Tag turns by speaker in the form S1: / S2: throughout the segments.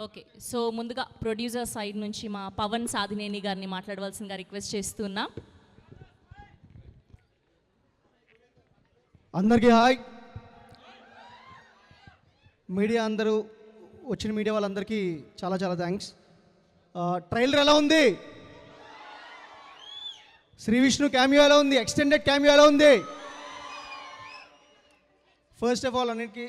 S1: Okay, so ముందుగా producer side నుంచి మా పవన్ సాధినేని గారిని మాట్లాడవలసిందిగా రిక్వెస్ట్ చేస్తున్నా.
S2: అందరికీ హాయ్. మీడియా అందరూ వచ్చిన మీడియా వాళ్ళందరికీ చాలా చాలా థ్యాంక్స్. ట్రైలర్ ఎలా ఉంది? శ్రీ విష్ణు క్యామియో ఎలా ఉంది? ఎక్స్టెండెడ్ క్యామియో ఎలా ఉంది? ఫస్ట్ ఆఫ్ ఆల్ అన్నిటికీ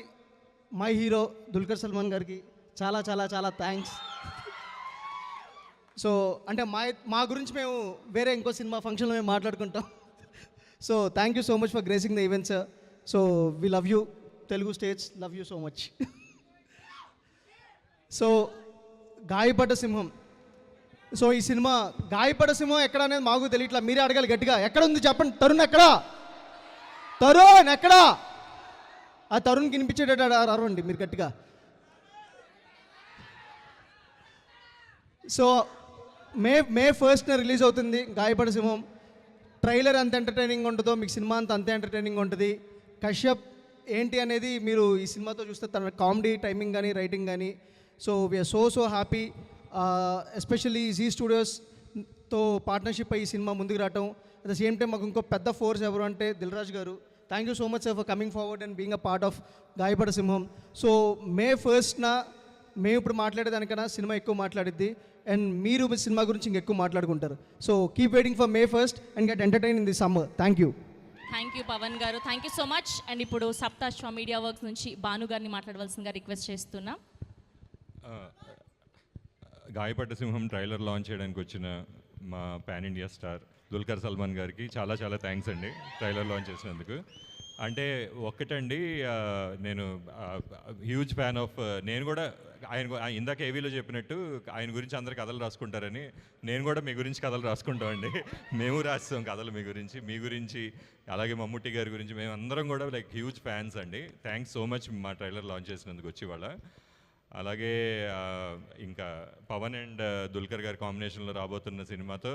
S2: మై హీరో దుల్కర్ సల్మాన్ గారికి చాలా చాలా చాలా థ్యాంక్స్. సో అంటే మా గురించి మేము వేరే ఇంకో సినిమా ఫంక్షన్లో మేము మాట్లాడుకుంటాం. So thank you so much for gracing the event sir. So we love you Telugu states, love you so much. So గాయపడ్డ సింహం. సో ఈ సినిమా గాయపడ్డ సింహం ఎక్కడ అనేది మాకు తెలియట్లా, మీరే అడగాలి గట్టిగా. ఎక్కడ ఉంది చెప్పండి. తరుణ్ ఎక్కడా? తరుణ్ ఎక్కడా? ఆ తరుణ్కి వినిపించేటట్టు అరవండి మీరు గట్టిగా. సో మే 1st రిలీజ్ అవుతుంది గాయపడ సింహం. ట్రైలర్ ఎంత ఎంటర్టైనింగ్ ఉంటుందో మీకు సినిమా అంతే ఎంటర్టైనింగ్ ఉంటుంది. కశ్యప్ ఏంటి అనేది మీరు ఈ సినిమాతో చూస్తే తన కామెడీ టైమింగ్ కానీ రైటింగ్ కానీ. So we are so happy. Especially Zee స్టూడియోస్తో పార్ట్నర్షిప్ అయ్యి ఈ సినిమా ముందుకు రావటం. అట్ ద సేమ్ టైం మాకు ఇంకో పెద్ద ఫోర్స్ ఎవరు అంటే Dil Raju garu. Thank you so much sir for coming forward and being a part of Gayapada Simham. So May 1st మేము ఇప్పుడు మాట్లాడేదానికన్నా సినిమా ఎక్కువ మాట్లాడిద్ది అండ్ మీరు సినిమా గురించి ఇంకెక్కువ మాట్లాడుకుంటారు. So keep waiting for May 1st and get entertain in the summer. Thank you.
S1: Thank you Pawan garu, thank you so much. And ఇప్పుడు Saptaswa media works నుంచి భాను గారిని మాట్లాడవలసిందిగా రిక్వెస్ట్ చేస్తున్నా.
S3: గాయపడ్డ సింహం ట్రైలర్ లాంచ్ చేయడానికి వచ్చిన మా pan India star Dulquer Salman గారికి చాలా చాలా థ్యాంక్స్ అండి ట్రైలర్ లాంచ్ చేసినందుకు. అంటే ఒక్కటండి, నేను హ్యూజ్ ఫ్యాన్ ఆఫ్, నేను కూడా ఆయన ఇందాక ఏవీలో చెప్పినట్టు ఆయన గురించి అందరు కథలు రాసుకుంటారని నేను కూడా మీ గురించి కథలు రాసుకుంటామండి. మేము రాస్తాం కథలు మీ గురించి అలాగే మమ్ముట్టి గారి గురించి. మేము అందరం కూడా లైక్ హ్యూజ్ ఫ్యాన్స్ అండి. థ్యాంక్స్ సో మచ్ మా ట్రైలర్ లాంచ్ చేసినందుకు వచ్చి వాళ్ళ. అలాగే ఇంకా పవన్ అండ్ దుల్కర్ గారి కాంబినేషన్లో రాబోతున్న సినిమాతో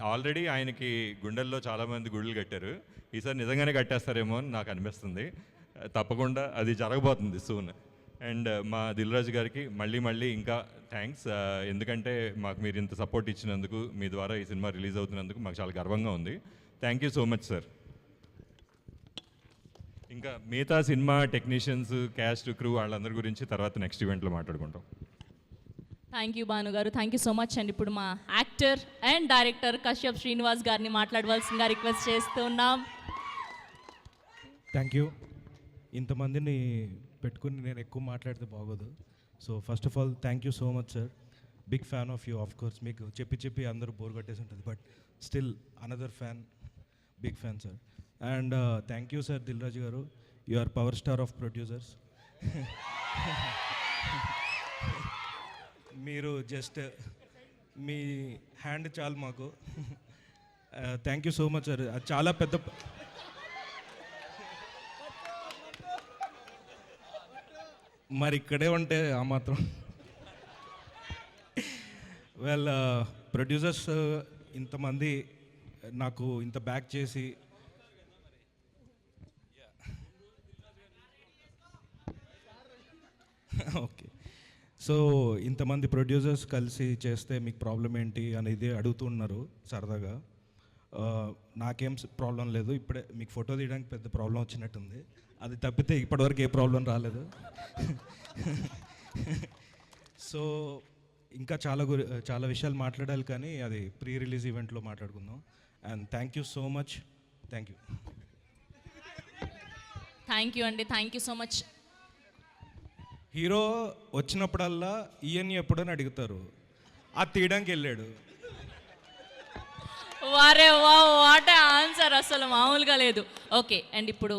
S3: ఆల్రెడీ ఆయనకి గుండెల్లో చాలామంది గుళ్ళు కట్టారు. ఈసారి నిజంగానే కట్టేస్తారేమో అని నాకు అనిపిస్తుంది. తప్పకుండా అది జరగబోతుంది సూన్. అండ్ మా దిల్ రాజు గారికి మళ్ళీ ఇంకా థ్యాంక్స్. ఎందుకంటే మాకు మీరు ఇంత సపోర్ట్ ఇచ్చినందుకు, మీ ద్వారా ఈ సినిమా రిలీజ్ అవుతున్నందుకు మాకు చాలా గర్వంగా ఉంది. Thank you so much sir. ఇంకా మిగతా సినిమా టెక్నీషియన్స్, క్యాస్ట్, క్రూ వాళ్ళందరి గురించి తర్వాత నెక్స్ట్ ఈవెంట్లో మాట్లాడుకుంటాం.
S1: Thank you Bhanu garu, thank you so much. And ఇప్పుడు మా actor and director Kashyap Srinivas గారిని మాట్లాడవలసిందిగా రిక్వెస్ట్ చేస్తున్నాం.
S4: Thank you. ఇంతమందిని పెట్టుకుని నేను ఎక్కువ మాట్లాడితే బాగోదు. So first of all thank you so much sir. Big fan of you. Of course మీకు చెప్పి అందరూ బోర్ కట్టేసి ఉంటుంది, but still another fan, big fan sir. And thank you sir Dil Raju garu. You are power star of producers. మీరు just మీ hand చాలు మాకు. Thank you so much sir. అది చాలా పెద్ద, మరి ఇక్కడే ఉంటే ఆ మాత్రం. వెల్, ప్రొడ్యూసర్స్ ఇంతమంది నాకు ఇంత బ్యాక్ చేసి, ఓకే, సో ఇంతమంది ప్రొడ్యూసర్స్ కలిసి చేస్తే మీకు ప్రాబ్లం ఏంటి అనేది అడుగుతున్నారు సరదాగా. నాకేం ప్రాబ్లం లేదు. ఇప్పుడే మీకు ఫోటో తీయడానికి పెద్ద ప్రాబ్లం వచ్చినట్టుంది. అది తప్పితే ఇప్పటివరకు ఏ ప్రాబ్లం రాలేదు. సో ఇంకా చాలా విషయాలు మాట్లాడాలి, కానీ అది ప్రీ రిలీజ్ ఈవెంట్లో మాట్లాడుకుందాం. And thank you so much. Thank you.
S1: Thank you అండి, thank you so much.
S4: Hero వచ్చినప్పుడల్లా ఈయన్ని ఎప్పుడని అడుగుతారు, అది తీయడానికి వెళ్ళాడు.
S1: వారే వా, వాట్ ఆన్సర్, అసలు మామూలుగా లేదు. ఓకే, అండ్ ఇప్పుడు